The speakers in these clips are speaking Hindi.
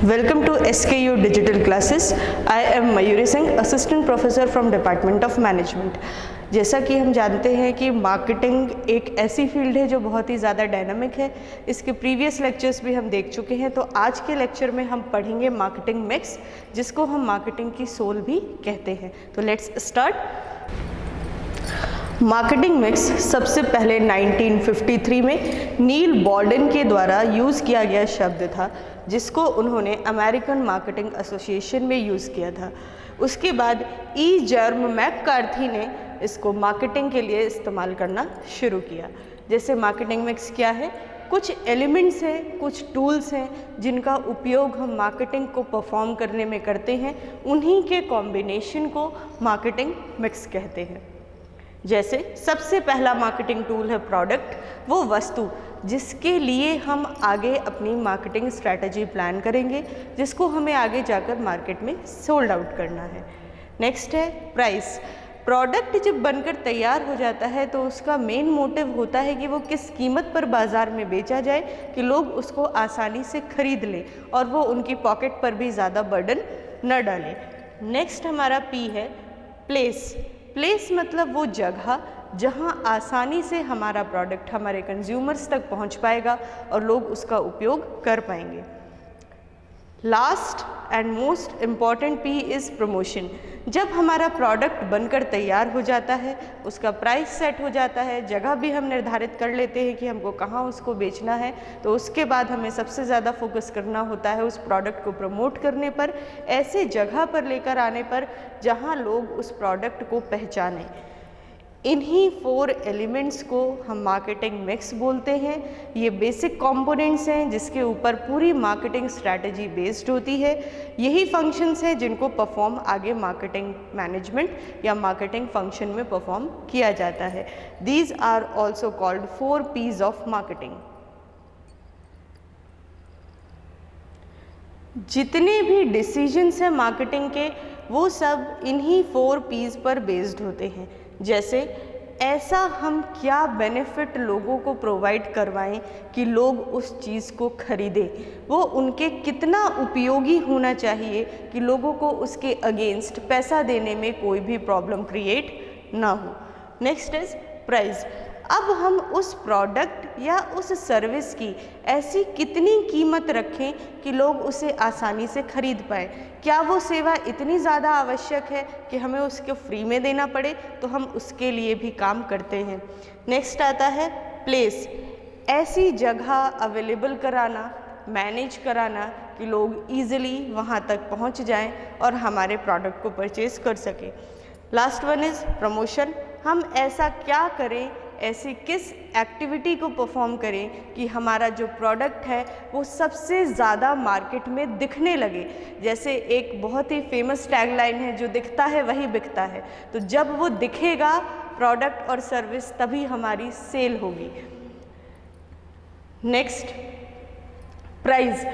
Welcome to SKU Digital Classes. I am Mayuri Singh, Assistant Professor from Department of Management. जैसा कि हम जानते हैं कि मार्केटिंग एक ऐसी फील्ड है जो बहुत ही ज़्यादा डायनामिक है। इसके प्रीवियस लेक्चर्स भी हम देख चुके हैं, तो आज के लेक्चर में हम पढ़ेंगे मार्केटिंग मिक्स, जिसको हम मार्केटिंग की सोल भी कहते हैं। तो लेट्स स्टार्ट। मार्केटिंग मिक्स सबसे पहले 1953 में नील बॉर्डन के द्वारा यूज़ किया गया शब्द था, जिसको उन्होंने अमेरिकन मार्केटिंग एसोसिएशन में यूज़ किया था। उसके बाद ई जर्म मैककार्थी ने इसको मार्केटिंग के लिए इस्तेमाल करना शुरू किया। जैसे मार्केटिंग मिक्स क्या है, कुछ एलिमेंट्स हैं, कुछ टूल्स हैं जिनका उपयोग हम मार्केटिंग को परफॉर्म करने में करते हैं, उन्हीं के कॉम्बिनेशन को मार्केटिंग मिक्स कहते हैं। जैसे सबसे पहला मार्केटिंग टूल है प्रोडक्ट, वो वस्तु जिसके लिए हम आगे अपनी मार्केटिंग स्ट्रैटेजी प्लान करेंगे, जिसको हमें आगे जाकर मार्केट में सोल्ड आउट करना है। नेक्स्ट है प्राइस। प्रोडक्ट जब बनकर तैयार हो जाता है तो उसका मेन मोटिव होता है कि वो किस कीमत पर बाज़ार में बेचा जाए कि लोग उसको आसानी से खरीद लें और वो उनकी पॉकेट पर भी ज़्यादा बर्डन न डालें। नेक्स्ट हमारा पी है प्लेस। प्लेस मतलब वो जगह जहां आसानी से हमारा प्रोडक्ट हमारे कंज्यूमर्स तक पहुंच पाएगा और लोग उसका उपयोग कर पाएंगे। Last and most important P is promotion. जब हमारा प्रोडक्ट बनकर तैयार हो जाता है, उसका प्राइस सेट हो जाता है, जगह भी हम निर्धारित कर लेते हैं कि हमको कहाँ उसको बेचना है, तो उसके बाद हमें सबसे ज़्यादा फोकस करना होता है उस प्रोडक्ट को प्रमोट करने पर, ऐसे जगह पर लेकर आने पर जहाँ लोग उस प्रोडक्ट को पहचानें। इन्हीं 4 एलिमेंट्स को हम मार्केटिंग मिक्स बोलते हैं। ये बेसिक कंपोनेंट्स हैं जिसके ऊपर पूरी मार्केटिंग स्ट्रैटेजी बेस्ड होती है। यही फंक्शंस हैं जिनको परफॉर्म आगे मार्केटिंग मैनेजमेंट या मार्केटिंग फंक्शन में परफॉर्म किया जाता है। These are also called 4 P's of marketing. जितने भी डिसीजंस हैं मार्केटिंग के, वो सब इन्हीं 4 P's पर बेस्ड होते हैं। जैसे ऐसा हम क्या बेनिफिट लोगों को प्रोवाइड करवाएं कि लोग उस चीज़ को खरीदें, वो उनके कितना उपयोगी होना चाहिए कि लोगों को उसके अगेंस्ट पैसा देने में कोई भी प्रॉब्लम क्रिएट ना हो। Next is price. अब हम उस प्रोडक्ट या उस सर्विस की ऐसी कितनी कीमत रखें कि लोग उसे आसानी से खरीद पाएँ। क्या वो सेवा इतनी ज़्यादा आवश्यक है कि हमें उसको फ्री में देना पड़े, तो हम उसके लिए भी काम करते हैं। नेक्स्ट आता है प्लेस। ऐसी जगह अवेलेबल कराना, मैनेज कराना कि लोग ईजिली वहाँ तक पहुँच जाएं और हमारे प्रोडक्ट को परचेज़ कर सकें। Last one is promotion. हम ऐसा क्या करें, ऐसी किस एक्टिविटी को परफॉर्म करें कि हमारा जो प्रोडक्ट है वो सबसे ज़्यादा मार्केट में दिखने लगे। जैसे एक बहुत ही फेमस टैगलाइन है, जो दिखता है वही बिकता है। तो जब वो दिखेगा प्रोडक्ट और सर्विस, तभी हमारी सेल होगी। Next price.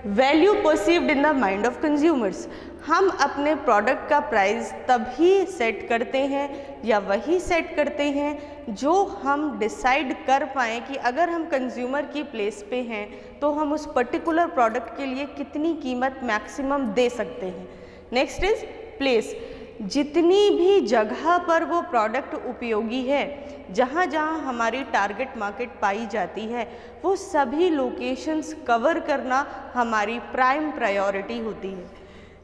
Value perceived in the mind of consumers. हम अपने प्रोडक्ट का प्राइस तभी सेट करते हैं या वही सेट करते हैं जो हम डिसाइड कर पाएँ कि अगर हम कंज्यूमर की प्लेस पे हैं तो हम उस पर्टिकुलर प्रोडक्ट के लिए कितनी कीमत मैक्सिमम दे सकते हैं। Next is place. जितनी भी जगह पर वो प्रोडक्ट उपयोगी है, जहाँ जहाँ हमारी टारगेट मार्केट पाई जाती है, वो सभी लोकेशंस कवर करना हमारी प्राइम प्रायोरिटी होती है।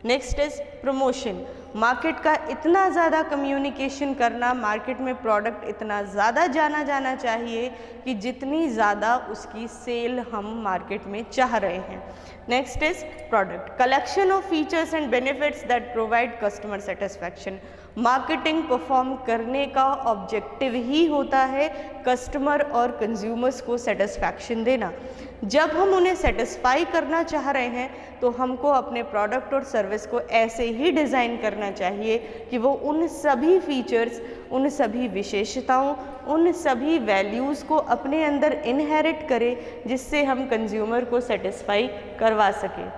Next is promotion. मार्केट का इतना ज़्यादा कम्युनिकेशन करना, मार्केट में प्रोडक्ट इतना ज़्यादा जाना जाना चाहिए कि जितनी ज़्यादा उसकी सेल हम मार्केट में चाह रहे हैं। Next is product. Collection of features and benefits that provide customer satisfaction. Marketing perform करने का ऑब्जेक्टिव ही होता है कस्टमर और कंज्यूमर्स को सेटिस्फैक्शन देना। जब हम उन्हें सेटिस्फाई करना चाह रहे हैं तो हमको अपने प्रोडक्ट और सर्विस को ऐसे ही डिज़ाइन करना चाहिए कि वो उन सभी फीचर्स, उन सभी विशेषताओं, उन सभी वैल्यूज़ को अपने अंदर इनहेरिट करे, जिससे हम कंज्यूमर को सेटिस्फाई करवा सकें।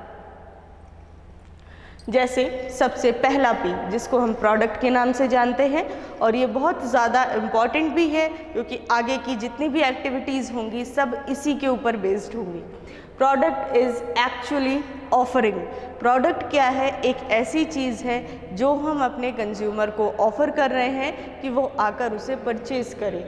जैसे सबसे पहला पी, जिसको हम प्रोडक्ट के नाम से जानते हैं, और ये बहुत ज़्यादा इम्पॉर्टेंट भी है क्योंकि आगे की जितनी भी एक्टिविटीज़ होंगी सब इसी के ऊपर बेस्ड होंगी। Product is actually offering. Product क्या है? एक ऐसी चीज़ है जो हम अपने कंज्यूमर को ऑफ़र कर रहे हैं कि वो आकर उसे परचेज़ करें।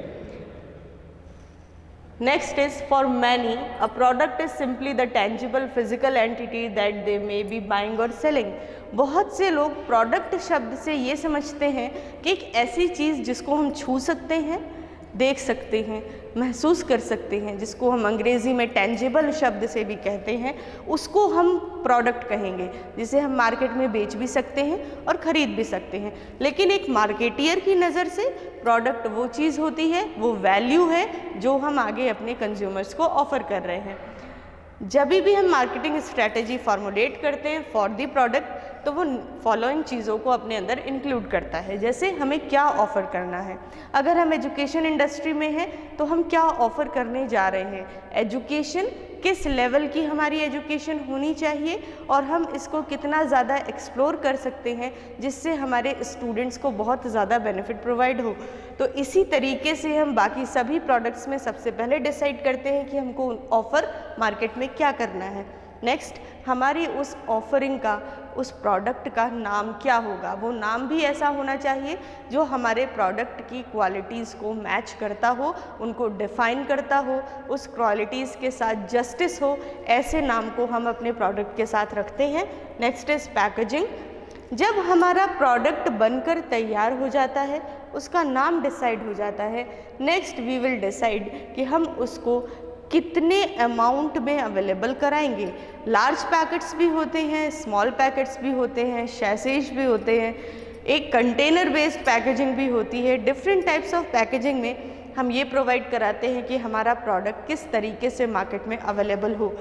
Next is for many, a product is simply the tangible physical entity that they may be buying or selling. बहुत से लोग प्रोडक्ट शब्द से ये समझते हैं कि एक ऐसी चीज़ जिसको हम छू सकते हैं, देख सकते हैं, महसूस कर सकते हैं, जिसको हम अंग्रेज़ी में टेंजिबल शब्द से भी कहते हैं, उसको हम प्रोडक्ट कहेंगे, जिसे हम मार्केट में बेच भी सकते हैं और ख़रीद भी सकते हैं। लेकिन एक मार्केटियर की नज़र से प्रोडक्ट वो चीज़ होती है, वो वैल्यू है जो हम आगे अपने कंज्यूमर्स को ऑफ़र कर रहे हैं। जब भी हम मार्केटिंग स्ट्रैटेजी फॉर्मुलेट करते हैं फॉर दी प्रोडक्ट, तो वो फॉलोइंग चीज़ों को अपने अंदर इंक्लूड करता है। जैसे हमें क्या ऑफ़र करना है। अगर हम एजुकेशन इंडस्ट्री में हैं तो हम क्या ऑफ़र करने जा रहे हैं, एजुकेशन किस लेवल की हमारी एजुकेशन होनी चाहिए और हम इसको कितना ज़्यादा एक्सप्लोर कर सकते हैं जिससे हमारे स्टूडेंट्स को बहुत ज़्यादा बेनिफिट प्रोवाइड हो। तो इसी तरीके से हम बाकी सभी प्रोडक्ट्स में सबसे पहले डिसाइड करते हैं कि हमको ऑफ़र मार्केट में क्या करना है। नेक्स्ट, हमारी उस ऑफरिंग का, उस प्रोडक्ट का नाम क्या होगा। वो नाम भी ऐसा होना चाहिए जो हमारे प्रोडक्ट की क्वालिटीज़ को मैच करता हो, उनको डिफ़ाइन करता हो, उस क्वालिटीज़ के साथ जस्टिस हो। ऐसे नाम को हम अपने प्रोडक्ट के साथ रखते हैं। Next is packaging. जब हमारा प्रोडक्ट बनकर तैयार हो जाता है, उसका नाम डिसाइड हो जाता है, नेक्स्ट वी विल डिसाइड कि हम उसको कितने अमाउंट में अवेलेबल कराएंगे। लार्ज पैकेट्स भी होते हैं, स्मॉल पैकेट्स भी होते हैं, शैसेज भी होते हैं, एक कंटेनर बेस्ड पैकेजिंग भी होती है। डिफरेंट टाइप्स ऑफ पैकेजिंग में हम ये प्रोवाइड कराते हैं कि हमारा प्रोडक्ट किस तरीके से मार्केट में अवेलेबल हो।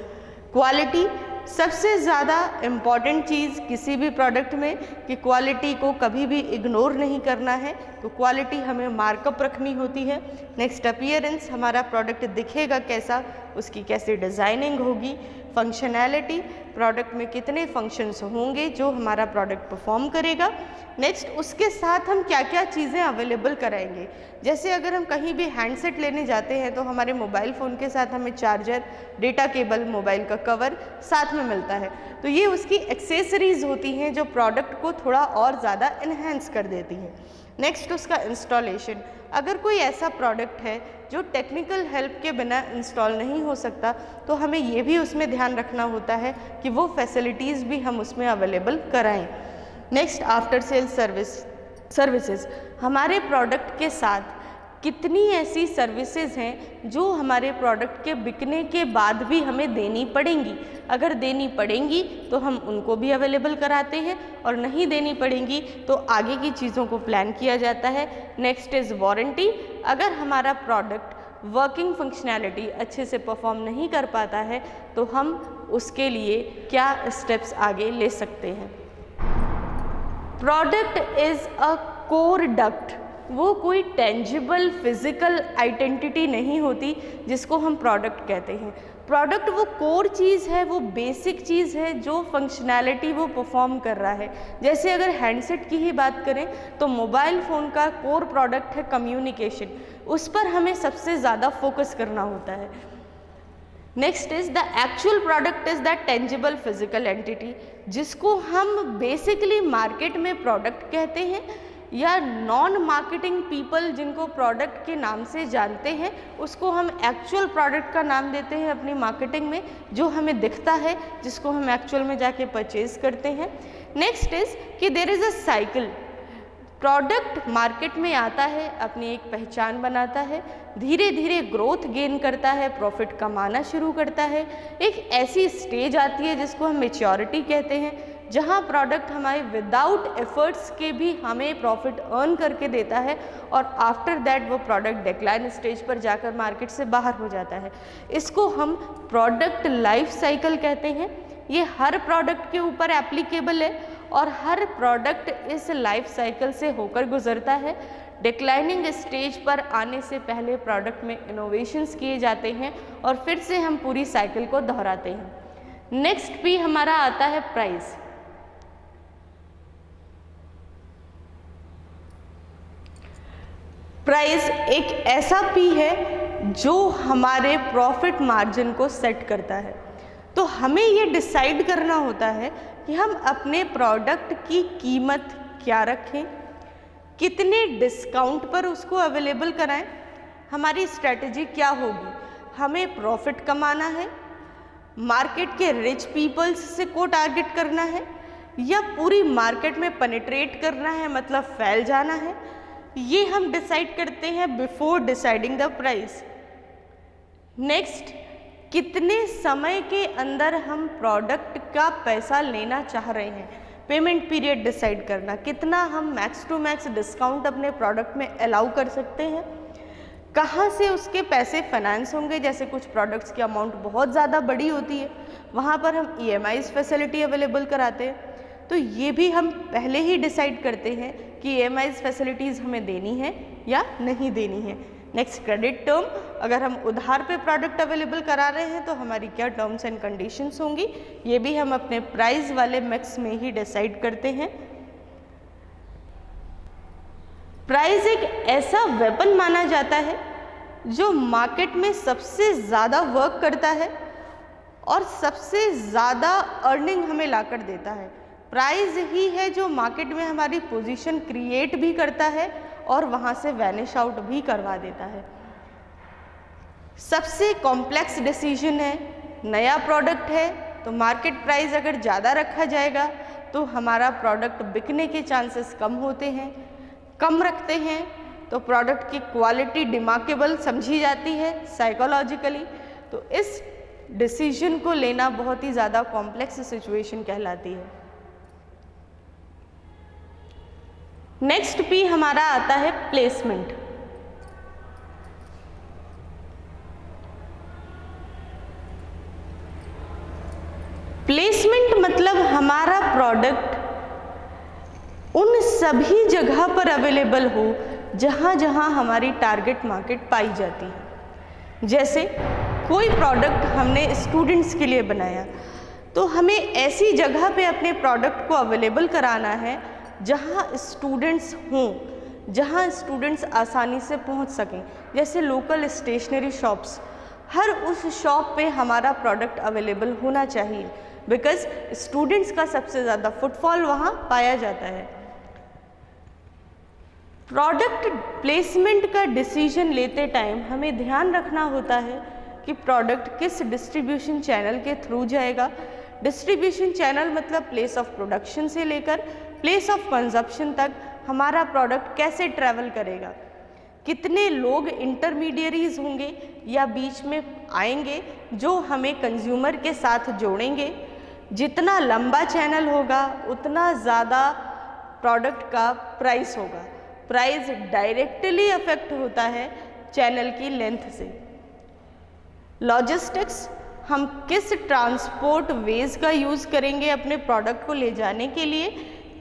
क्वालिटी सबसे ज़्यादा इम्पॉर्टेंट चीज़ किसी भी प्रोडक्ट में, कि क्वालिटी को कभी भी इग्नोर नहीं करना है, तो क्वालिटी हमें मार्कअप रखनी होती है। नेक्स्ट, अपीयरेंस, हमारा प्रोडक्ट दिखेगा कैसा, उसकी कैसे डिज़ाइनिंग होगी। फंक्शनैलिटी, प्रोडक्ट में कितने फंक्शंस होंगे जो हमारा प्रोडक्ट परफॉर्म करेगा। नेक्स्ट, उसके साथ हम क्या क्या चीज़ें अवेलेबल कराएंगे। जैसे अगर हम कहीं भी हैंडसेट लेने जाते हैं तो हमारे मोबाइल फ़ोन के साथ हमें चार्जर, डेटा केबल, मोबाइल का कवर साथ में मिलता है, तो ये उसकी एक्सेसरीज़ होती हैं जो प्रोडक्ट को थोड़ा और ज़्यादा इन्हेंस कर देती हैं। नेक्स्ट, उसका इंस्टॉलेशन। अगर कोई ऐसा प्रोडक्ट है जो टेक्निकल हेल्प के बिना इंस्टॉल नहीं हो सकता, तो हमें ये भी उसमें ध्यान रखना होता है कि वो फैसिलिटीज़ भी हम उसमें अवेलेबल कराएं। Next, after sale services. हमारे प्रोडक्ट के साथ कितनी ऐसी सर्विसेज हैं जो हमारे प्रोडक्ट के बिकने के बाद भी हमें देनी पड़ेंगी। अगर देनी पड़ेंगी तो हम उनको भी अवेलेबल कराते हैं, और नहीं देनी पड़ेंगी तो आगे की चीज़ों को प्लान किया जाता है। Next is warranty. अगर हमारा प्रोडक्ट वर्किंग फंक्शनैलिटी अच्छे से परफॉर्म नहीं कर पाता है तो हम उसके लिए क्या स्टेप्स आगे ले सकते हैं। Product is a core duct. वो कोई टेंजिबल फिजिकल आइडेंटिटी नहीं होती जिसको हम प्रोडक्ट कहते हैं। प्रोडक्ट वो कोर चीज़ है, वो बेसिक चीज़ है जो फंक्शनैलिटी वो परफॉर्म कर रहा है। जैसे अगर हैंडसेट की ही बात करें तो मोबाइल फ़ोन का कोर प्रोडक्ट है कम्युनिकेशन, उस पर हमें सबसे ज़्यादा फोकस करना होता है। Next is the actual product is the tangible physical entity, जिसको हम बेसिकली मार्केट में प्रोडक्ट कहते हैं, या नॉन मार्केटिंग पीपल जिनको प्रोडक्ट के नाम से जानते हैं उसको हम एक्चुअल प्रोडक्ट का नाम देते हैं अपनी मार्केटिंग में, जो हमें दिखता है, जिसको हम एक्चुअल में जाके परचेज करते हैं। नेक्स्ट इज़ कि there is a cycle. Product market में आता है, अपनी एक पहचान बनाता है, धीरे धीरे ग्रोथ गेन करता है, प्रॉफिट कमाना शुरू करता है। एक ऐसी स्टेज आती है जिसको हम मैच्योरिटी कहते हैं, जहां प्रोडक्ट हमारे विदाउट एफर्ट्स के भी हमें प्रॉफिट अर्न करके देता है, और आफ्टर दैट वो प्रोडक्ट डिक्लाइन स्टेज पर जाकर मार्केट से बाहर हो जाता है। इसको हम प्रोडक्ट लाइफ साइकिल कहते हैं। ये हर प्रोडक्ट के ऊपर एप्लीकेबल है और हर प्रोडक्ट इस लाइफ साइकिल से होकर गुजरता है। डिक्लाइनिंग स्टेज पर आने से पहले प्रोडक्ट में इनोवेशंस किए जाते हैं और फिर से हम पूरी साइकिल को दोहराते हैं। नेक्स्ट भी हमारा आता है प्राइस। प्राइस एक ऐसा पी है जो हमारे प्रॉफिट मार्जिन को सेट करता है। हमें ये डिसाइड करना होता है कि हम अपने प्रोडक्ट की कीमत क्या रखें, कितने डिस्काउंट पर उसको अवेलेबल कराएं, हमारी स्ट्रेटजी क्या होगी। हमें प्रॉफिट कमाना है, मार्केट के रिच पीपल्स से को टारगेट करना है, या पूरी मार्केट में पेनिट्रेट करना है, मतलब फैल जाना है। ये हम डिसाइड करते हैं before deciding the price. Next, कितने समय के अंदर हम प्रोडक्ट का पैसा लेना चाह रहे हैं, पेमेंट पीरियड डिसाइड करना, कितना हम मैक्स टू मैक्स डिस्काउंट अपने प्रोडक्ट में अलाउ कर सकते हैं, कहाँ से उसके पैसे फाइनेंस होंगे। जैसे कुछ प्रोडक्ट्स की अमाउंट बहुत ज़्यादा बड़ी होती है, वहाँ पर हम EMIs फैसिलिटी अवेलेबल कराते हैं, तो ये भी हम पहले ही डिसाइड करते हैं कि EMIs फैसिलिटीज़ हमें देनी है या नहीं देनी है। नेक्स्ट, क्रेडिट टर्म, अगर हम उधार पे प्रोडक्ट अवेलेबल करा रहे हैं तो हमारी क्या टर्म्स एंड कंडीशंस होंगी, ये भी हम अपने प्राइस वाले मिक्स में ही डिसाइड करते हैं। प्राइस एक ऐसा वेपन माना जाता है जो मार्केट में सबसे ज़्यादा वर्क करता है और सबसे ज़्यादा अर्निंग हमें लाकर देता है। प्राइस ही है जो मार्केट में हमारी पोजीशन क्रिएट भी करता है और वहाँ से वैनिश आउट भी करवा देता है। सबसे कॉम्प्लेक्स डिसीजन है, नया प्रोडक्ट है तो मार्केट प्राइस अगर ज़्यादा रखा जाएगा तो हमारा प्रोडक्ट बिकने के चांसेस कम होते हैं, कम रखते हैं तो प्रोडक्ट की क्वालिटी डिमार्केबल समझी जाती है साइकोलॉजिकली, तो इस डिसीजन को लेना बहुत ही ज़्यादा कॉम्प्लेक्स सिचुएशन कहलाती है। नेक्स्ट P हमारा आता है प्लेसमेंट। प्लेसमेंट मतलब हमारा प्रोडक्ट उन सभी जगह पर अवेलेबल हो जहाँ जहाँ हमारी टारगेट मार्केट पाई जाती है। जैसे कोई प्रोडक्ट हमने स्टूडेंट्स के लिए बनाया तो हमें ऐसी जगह पे अपने प्रोडक्ट को अवेलेबल कराना है जहाँ स्टूडेंट्स हों, जहाँ स्टूडेंट्स आसानी से पहुँच सकें। जैसे लोकल स्टेशनरी शॉप्स, हर उस शॉप पे हमारा प्रोडक्ट अवेलेबल होना चाहिए, बिकॉज स्टूडेंट्स का सबसे ज़्यादा फुटफॉल वहाँ पाया जाता है। प्रोडक्ट प्लेसमेंट का डिसीजन लेते टाइम हमें ध्यान रखना होता है कि प्रोडक्ट किस डिस्ट्रीब्यूशन चैनल के थ्रू जाएगा। डिस्ट्रीब्यूशन चैनल मतलब प्लेस ऑफ प्रोडक्शन से लेकर प्लेस ऑफ कंजप्शन तक हमारा प्रोडक्ट कैसे ट्रैवल करेगा, कितने लोग इंटरमीडियरीज होंगे या बीच में आएंगे जो हमें कंज्यूमर के साथ जोड़ेंगे। जितना लंबा चैनल होगा उतना ज़्यादा प्रोडक्ट का प्राइस होगा। प्राइस डायरेक्टली अफेक्ट होता है चैनल की लेंथ से। लॉजिस्टिक्स, हम किस ट्रांसपोर्ट वेज का यूज़ करेंगे अपने प्रोडक्ट को ले जाने के लिए,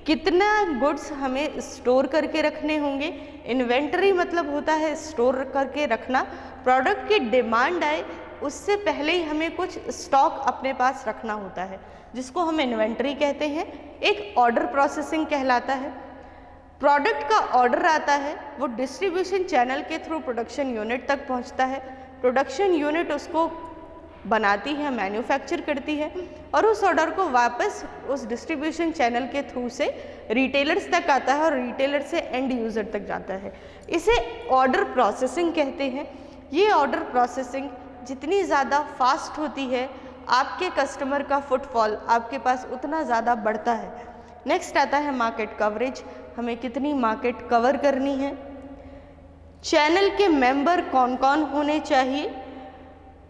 कितना गुड्स हमें स्टोर करके रखने होंगे। इन्वेंटरी मतलब होता है स्टोर करके रखना, प्रोडक्ट की डिमांड आए उससे पहले ही हमें कुछ स्टॉक अपने पास रखना होता है, जिसको हम इन्वेंटरी कहते हैं। एक ऑर्डर प्रोसेसिंग कहलाता है। प्रोडक्ट का ऑर्डर आता है, वो डिस्ट्रीब्यूशन चैनल के थ्रू प्रोडक्शन यूनिट तक पहुंचता है। प्रोडक्शन यूनिट उसको बनाती है, मैन्युफैक्चर करती है और उस ऑर्डर को वापस उस डिस्ट्रीब्यूशन चैनल के थ्रू से रिटेलर्स तक आता है और रिटेलर से एंड यूज़र तक जाता है। इसे ऑर्डर प्रोसेसिंग कहते हैं। ये ऑर्डर प्रोसेसिंग जितनी ज़्यादा फास्ट होती है, आपके कस्टमर का फुटफॉल आपके पास उतना ज़्यादा बढ़ता है। नेक्स्ट आता है मार्केट कवरेज, हमें कितनी मार्केट कवर करनी है। चैनल के मेंबर कौन कौन होने चाहिए।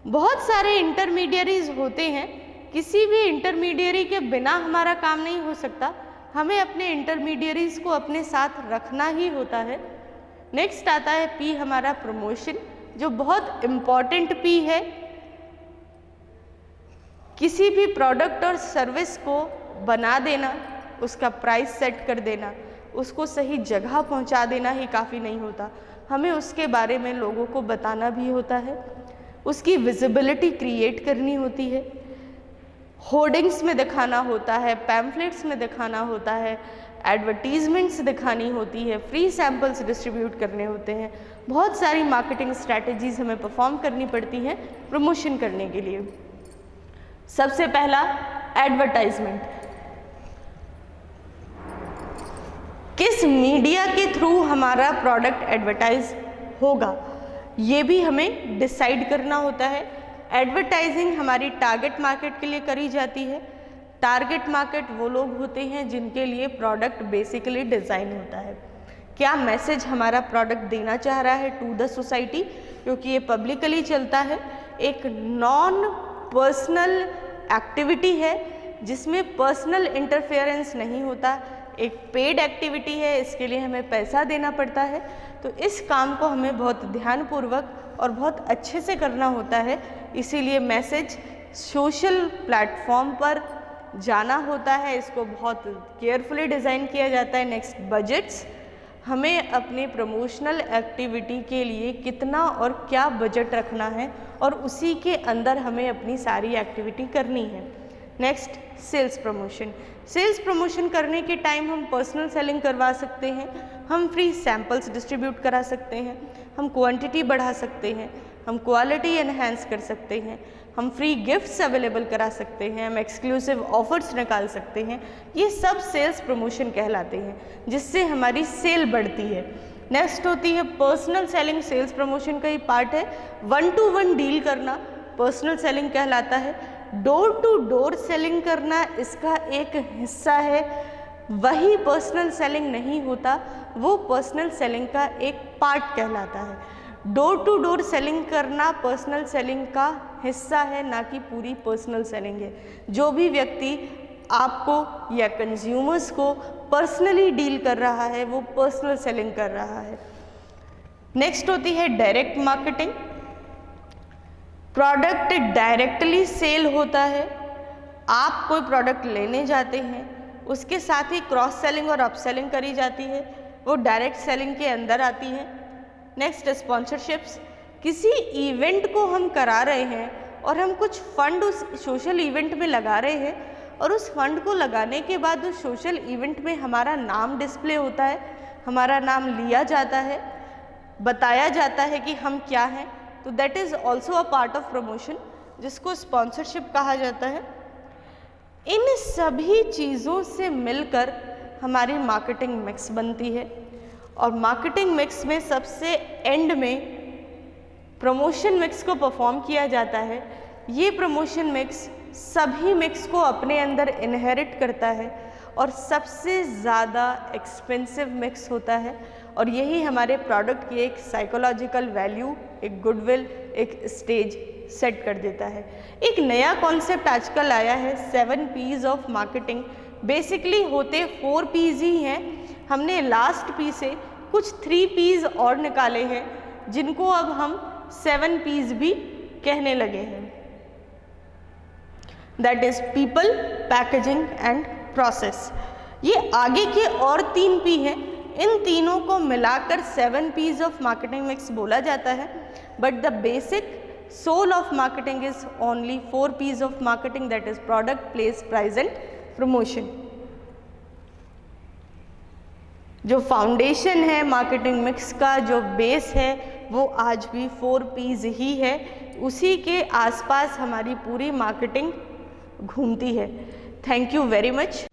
बहुत सारे इंटरमीडियरीज होते हैं, किसी भी इंटरमीडियरी के बिना हमारा काम नहीं हो सकता, हमें अपने इंटरमीडियरीज को अपने साथ रखना ही होता है। नेक्स्ट आता है P हमारा प्रमोशन, जो बहुत इम्पॉर्टेंट P है। किसी भी प्रोडक्ट और सर्विस को बना देना, उसका प्राइस सेट कर देना, उसको सही जगह पहुंचा देना ही काफ़ी नहीं होता, हमें उसके बारे में लोगों को बताना भी होता है, उसकी विजिबिलिटी क्रिएट करनी होती है, होर्डिंग्स में दिखाना होता है, पैम्फलेट्स में दिखाना होता है, एडवर्टीजमेंट्स दिखानी होती है, फ्री सैम्पल्स डिस्ट्रीब्यूट करने होते हैं। बहुत सारी मार्केटिंग स्ट्रैटेजीज हमें परफॉर्म करनी पड़ती हैं प्रमोशन करने के लिए। सबसे पहला एडवर्टाइजमेंट, किस मीडिया के थ्रू हमारा प्रोडक्ट एडवर्टाइज होगा ये भी हमें डिसाइड करना होता है। एडवर्टाइजिंग हमारी टारगेट मार्केट के लिए करी जाती है। टारगेट मार्केट वो लोग होते हैं जिनके लिए प्रोडक्ट बेसिकली डिज़ाइन होता है। क्या मैसेज हमारा प्रोडक्ट देना चाह रहा है टू द सोसाइटी, क्योंकि ये पब्लिकली चलता है। एक नॉन पर्सनल एक्टिविटी है जिसमें पर्सनल इंटरफेरेंस नहीं होता, एक पेड एक्टिविटी है, इसके लिए हमें पैसा देना पड़ता है। तो इस काम को हमें बहुत ध्यानपूर्वक और बहुत अच्छे से करना होता है। इसीलिए मैसेज सोशल प्लेटफॉर्म पर जाना होता है, इसको बहुत केयरफुली डिज़ाइन किया जाता है। नेक्स्ट, बजट्स, हमें अपनी प्रमोशनल एक्टिविटी के लिए कितना और क्या बजट रखना है और उसी के अंदर हमें अपनी सारी एक्टिविटी करनी है। Next, sales promotion. Sales promotion करने के टाइम हम पर्सनल सेलिंग करवा सकते हैं, हम फ्री सैम्पल्स डिस्ट्रीब्यूट करा सकते हैं, हम क्वांटिटी बढ़ा सकते हैं, हम क्वालिटी एनहेंस कर सकते हैं, हम फ्री गिफ्ट्स अवेलेबल करा सकते हैं, हम एक्सक्लूसिव ऑफर्स निकाल सकते हैं। ये सब सेल्स प्रमोशन कहलाते हैं, जिससे हमारी सेल बढ़ती है। नेक्स्ट होती है पर्सनल सेलिंग। सेल्स प्रमोशन का ही पार्ट है। 1-to-1 डील करना पर्सनल सेलिंग कहलाता है। डोर टू डोर सेलिंग करना इसका एक हिस्सा है, वही पर्सनल सेलिंग नहीं होता, वो पर्सनल सेलिंग का एक पार्ट कहलाता है। डोर टू डोर सेलिंग करना पर्सनल सेलिंग का हिस्सा है, ना कि पूरी पर्सनल सेलिंग है। जो भी व्यक्ति आपको या कंज्यूमर्स को पर्सनली डील कर रहा है वो पर्सनल सेलिंग कर रहा है। नेक्स्ट होती है direct marketing. Product directly sale होता है। आप कोई प्रोडक्ट लेने जाते हैं, उसके साथ ही क्रॉस सेलिंग और अपसेलिंग करी जाती है, वो डायरेक्ट सेलिंग के अंदर आती है। Next, sponsorships. किसी इवेंट को हम करा रहे हैं और हम कुछ फंड उस सोशल इवेंट में लगा रहे हैं और उस फंड को लगाने के बाद उस सोशल इवेंट में हमारा नाम डिस्प्ले होता है, हमारा नाम लिया जाता है, बताया जाता है कि हम क्या हैं, तो that is also a part of promotion, जिसको स्पॉन्सरशिप कहा जाता है। इन सभी चीज़ों से मिलकर हमारी मार्केटिंग मिक्स बनती है और मार्केटिंग मिक्स में सबसे एंड में प्रमोशन मिक्स को परफॉर्म किया जाता है। ये प्रमोशन मिक्स सभी मिक्स को अपने अंदर इनहेरिट करता है और सबसे ज़्यादा एक्सपेंसिव मिक्स होता है और यही हमारे प्रोडक्ट की एक साइकोलॉजिकल वैल्यू, एक गुडविल, एक स्टेज सेट कर देता है। एक नया कॉन्सेप्ट आजकल आया है 7 P's ऑफ मार्केटिंग। बेसिकली होते 4 P's ही हैं, हमने लास्ट P से कुछ 3 P's और निकाले हैं जिनको अब हम 7 P's भी कहने लगे हैं। That is people, packaging and process. ये आगे के और 3 P हैं, इन तीनों को मिलाकर 7 P's ऑफ मार्केटिंग मिक्स बोला जाता है। But the basic soul of marketing is only 4 P's of marketing, that is product, place, price and promotion. जो फाउंडेशन है मार्केटिंग मिक्स का, जो बेस है, वो आज भी 4 P's ही है। उसी के आसपास हमारी पूरी मार्केटिंग घूमती है। Thank you very much.